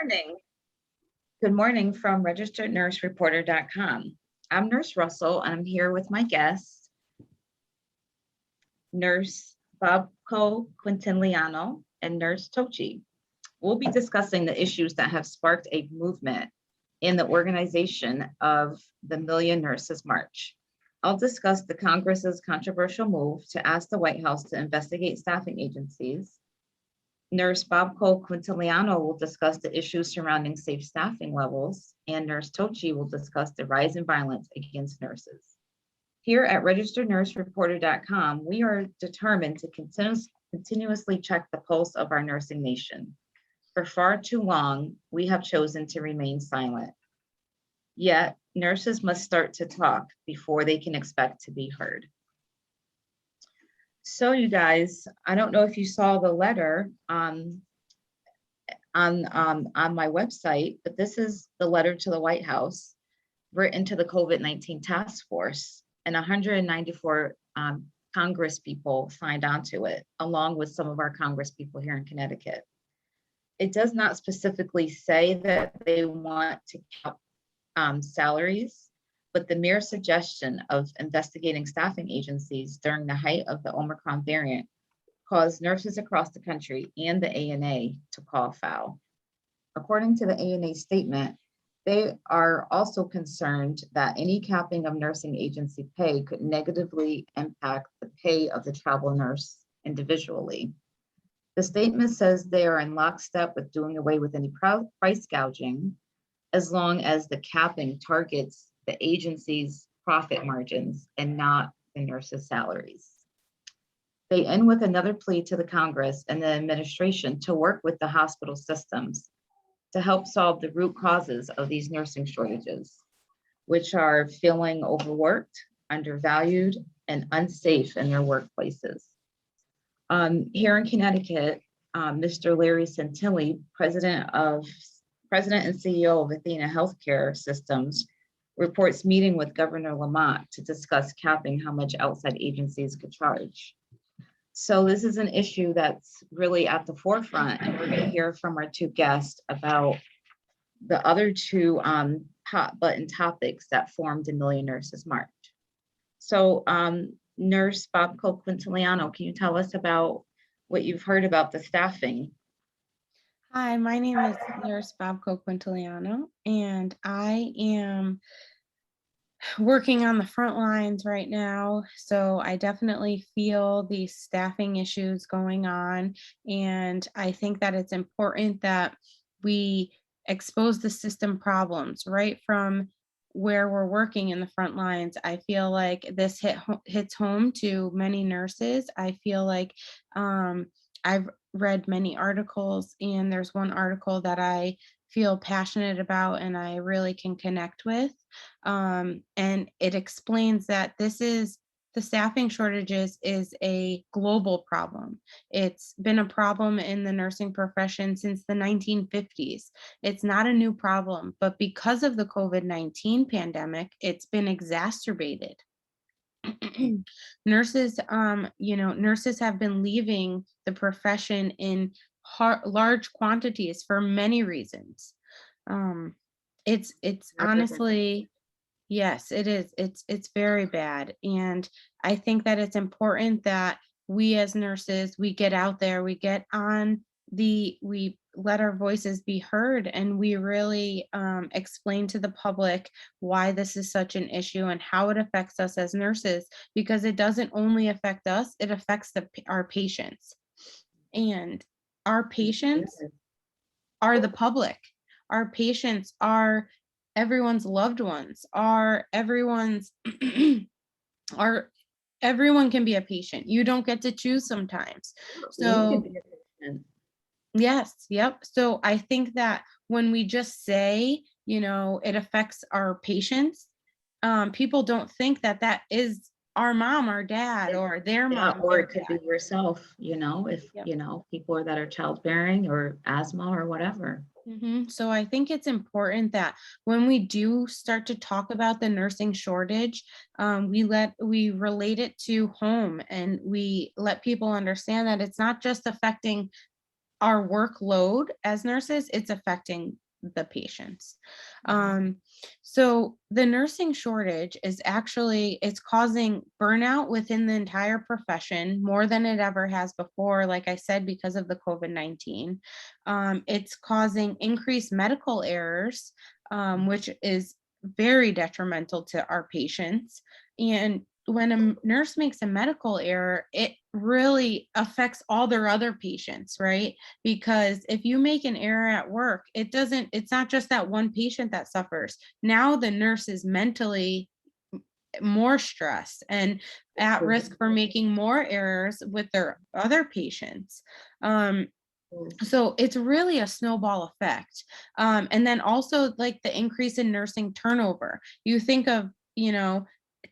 Morning. Good morning from registerednursereporter.com. I'm Nurse Russell, and I'm here with my guest, Nurse Bobko-Quintiliano and Nurse Toce. We'll be discussing the issues that have sparked a movement in the organization of the Million Nurses March. I'll discuss the Congress's controversial move to ask the White House to investigate staffing agencies. Nurse Bobko-Quintiliano will discuss the issues surrounding safe staffing levels, and Nurse Toce will discuss the rise in violence against nurses. Here at registerednursereporter.com, we are determined to continuously check the pulse of our nursing nation. For far too long, we have chosen to remain silent. Yet, nurses must start to talk before they can expect to be heard. So you guys, I don't know if you saw the letter on my website, but this is the letter to the White House written to the COVID-19 task force, and 194 Congress people signed onto it, along with some of our Congress people here in Connecticut. It does not specifically say that they want to cap salaries, but the mere suggestion of investigating staffing agencies during the height of the Omicron variant caused nurses across the country and the ANA to call foul. According to the ANA statement, they are also concerned that any capping of nursing agency pay could negatively impact the pay of the travel nurse individually. The statement says they are in lockstep with doing away with any price gouging, as long as the capping targets the agency's profit margins and not the nurses' salaries. They end with another plea to the Congress and the administration to work with the hospital systems to help solve the root causes of these nursing shortages, which are feeling overworked, undervalued, and unsafe in their workplaces. Here in Connecticut, Mr. Larry Santilli, president and CEO of Athena Healthcare Systems, reports meeting with Governor Lamont to discuss capping how much outside agencies could charge. So this is an issue that's really at the forefront, and we're going to hear from our two guests about the other two hot button topics that formed the Million Nurses March. So Nurse Bobko-Quintiliano, can you tell us about what you've heard about the staffing? Hi, my name is Nurse Bobko-Quintiliano, and I am working on the front lines right now. So I definitely feel these staffing issues going on. And I think that it's important that we expose the system problems right from where we're working in the front lines. I feel like this hits home to many nurses. I feel like I've read many articles, and there's one article that I feel passionate about and I really can connect with. And it explains that the staffing shortages is a global problem. It's been a problem in the nursing profession since the 1950s. It's not a new problem, but because of the COVID-19 pandemic, it's been exacerbated. Nurses, nurses have been leaving the profession in large quantities for many reasons. It's honestly, yes, it is. It's very bad, and I think that it's important that we as nurses, we get out there, we let our voices be heard, and we really explain to the public why this is such an issue and how it affects us as nurses, because it doesn't only affect us, it affects our patients. And our patients are the public. Our patients are everyone's loved ones, everyone can be a patient. You don't get to choose sometimes. So yes, yep. So I think that when we just say, it affects our patients, people don't think that is our mom or dad or their mom. Or it could be yourself, if, people that are childbearing or asthma or whatever. So I think it's important that when we do start to talk about the nursing shortage, we relate it to home, and we let people understand that it's not just affecting our workload as nurses, it's affecting the patients. So the nursing shortage is actually, it's causing burnout within the entire profession more than it ever has before, like I said, because of the COVID-19. It's causing increased medical errors, which is very detrimental to our patients. And when a nurse makes a medical error, it really affects all their other patients, right? Because if you make an error at work, it's not just that one patient that suffers. Now the nurse is mentally more stressed and at risk for making more errors with their other patients. So it's really a snowball effect. And then also like the increase in nursing turnover. You think of,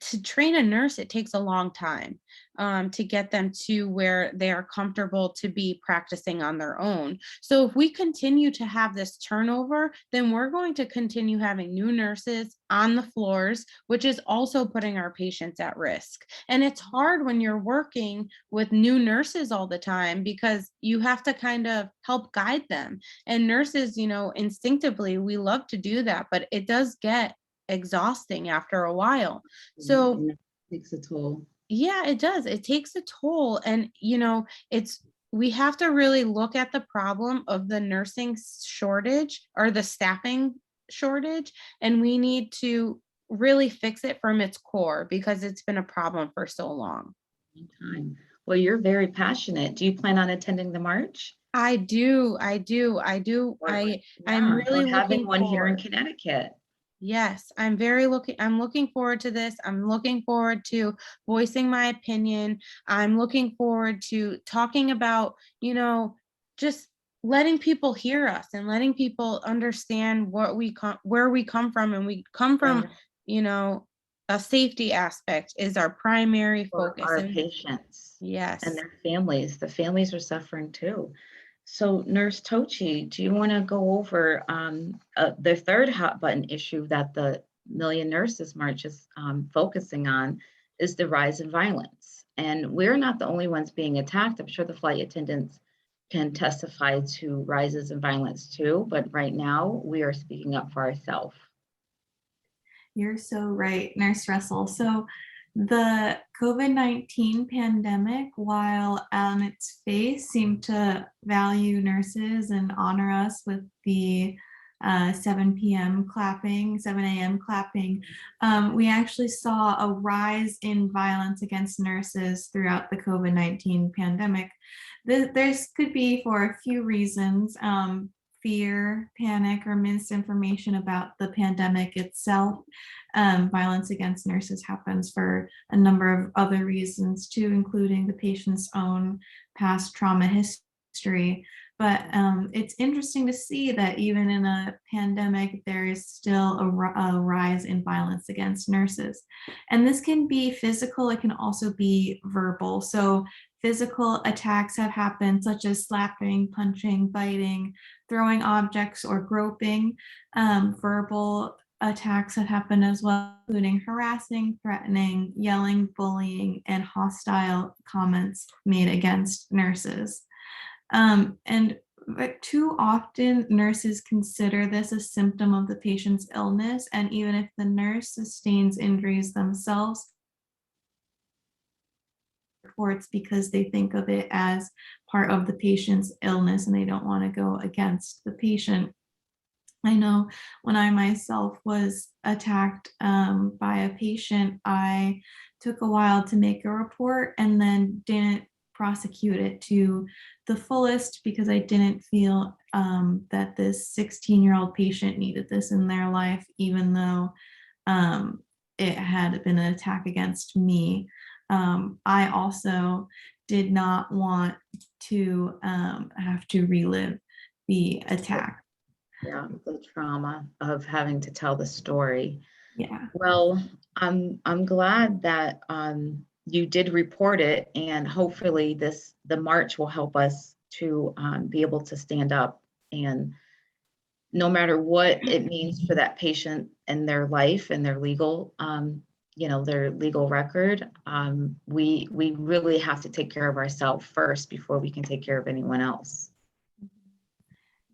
to train a nurse, it takes a long time to get them to where they are comfortable to be practicing on their own. So if we continue to have this turnover, then we're going to continue having new nurses on the floors, which is also putting our patients at risk. And it's hard when you're working with new nurses all the time because you have to kind of help guide them. And nurses, instinctively, we love to do that, but it does get exhausting after a while. So And it takes a toll. yeah, it does. It takes a toll. And, we have to really look at the problem of the nursing shortage or the staffing shortage, and we need to really fix it from its core because it's been a problem for so long. Time. Well, you're very passionate. Do you plan on attending the march? I do. Or, I'm yeah, really or having looking one here in forward. Connecticut? Yes, I'm looking forward to this. I'm looking forward to voicing my opinion. I'm looking forward to talking about, just letting people hear us and letting people understand where we come from. And we come from, Yeah, you know, a safety aspect is our primary for focus. our And patients and yes. their families. The families are suffering too. So, Nurse Toce, do you want to go over the third hot button issue that the Million Nurses March is focusing on is the rise in violence. And we're not the only ones being attacked. I'm sure the flight attendants can testify to rises in violence too, but right now we are speaking up for ourselves. You're so right, Nurse Russell. So the COVID-19 pandemic, while on its face seemed to value nurses and honor us with the 7 p.m. clapping, 7 a.m. clapping, we actually saw a rise in violence against nurses throughout the COVID-19 pandemic. This could be for a few reasons. Fear, panic, or misinformation about the pandemic itself. Violence against nurses happens for a number of other reasons too, including the patient's own past trauma history. But it's interesting to see that even in a pandemic, there is still a rise in violence against nurses. And this can be physical, it can also be verbal. So physical attacks have happened, such as slapping, punching, biting, throwing objects, or groping. Verbal attacks have happened as well, including harassing, threatening, yelling, bullying, and hostile comments made against nurses. But too often, nurses consider this a symptom of the patient's illness, and even if the nurse sustains injuries themselves, reports because they think of it as part of the patient's illness and they don't want to go against the patient. I know when I myself was attacked by a patient, I took a while to make a report and then didn't prosecute it to the fullest because I didn't feel that this 16-year-old patient needed this in their life, even though it had been an attack against me. I also did not want to have to relive the attack. Yeah, the trauma of having to tell the story. Yeah. Well, I'm glad that you did report it, and hopefully the march will help us to be able to stand up, and no matter what it means for that patient and their life and their legal their legal record, we really have to take care of ourselves first before we can take care of anyone else.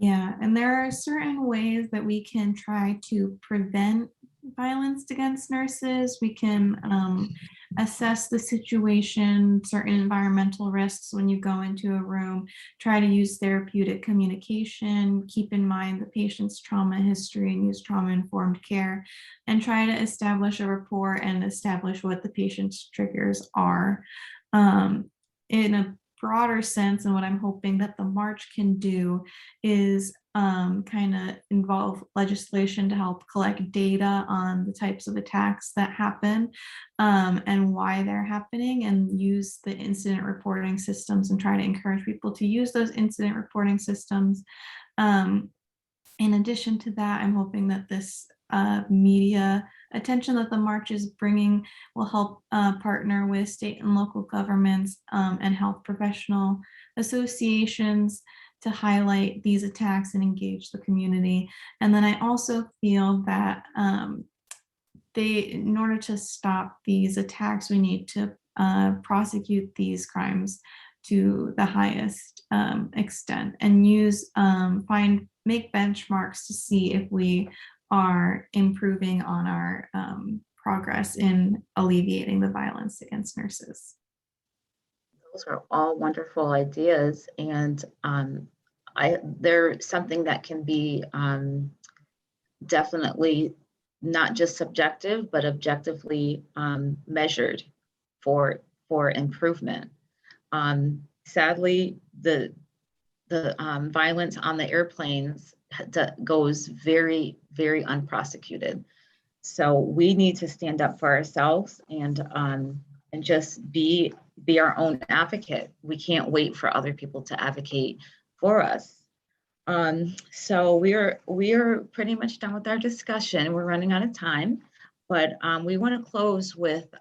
Yeah, and there are certain ways that we can try to prevent violence against nurses. We can assess the situation, certain environmental risks when you go into a room, try to use therapeutic communication, keep in mind the patient's trauma history and use trauma-informed care, and try to establish a rapport and establish what the patient's triggers are. In a broader sense, and what I'm hoping that the march can do is kind of involve legislation to help collect data on the types of attacks that happen and why they're happening, and use the incident reporting systems and try to encourage people to use those incident reporting systems. In addition to that, I'm hoping that this media attention that the march is bringing will help partner with state and local governments and health professional associations to highlight these attacks and engage the community. And then I also feel that in order to stop these attacks, we need to prosecute these crimes to the highest extent and make benchmarks to see if we are improving on our progress in alleviating the violence against nurses. Those are all wonderful ideas, and they're something that can be definitely not just subjective, but objectively measured for improvement. Sadly, the violence on the airplanes goes very, very unprosecuted. So we need to stand up for ourselves and just be our own advocate. We can't wait for other people to advocate for us. So we are pretty much done with our discussion. We're running out of time, but we want to close with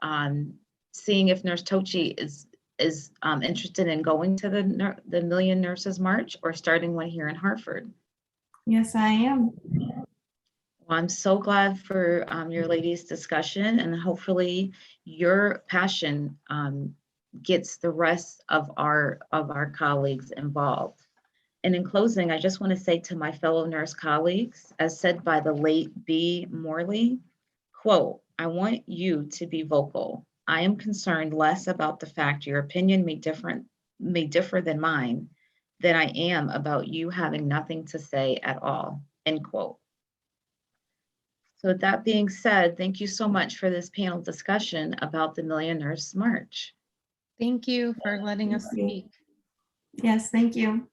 seeing if Nurse Toce is interested in going to the Million Nurses March or starting one here in Hartford. Yes, I am. Well, I'm so glad for your ladies' discussion, and hopefully your passion gets the rest of our colleagues involved. And in closing, I just want to say to my fellow nurse colleagues, as said by the late B. Morley, quote, "I want you to be vocal. I am concerned less about the fact your opinion may differ than mine than I am about you having nothing to say at all," end quote. So with that being said, thank you so much for this panel discussion about the Million Nurse March. Thank you for letting us Thank you. speak. Yes, thank you.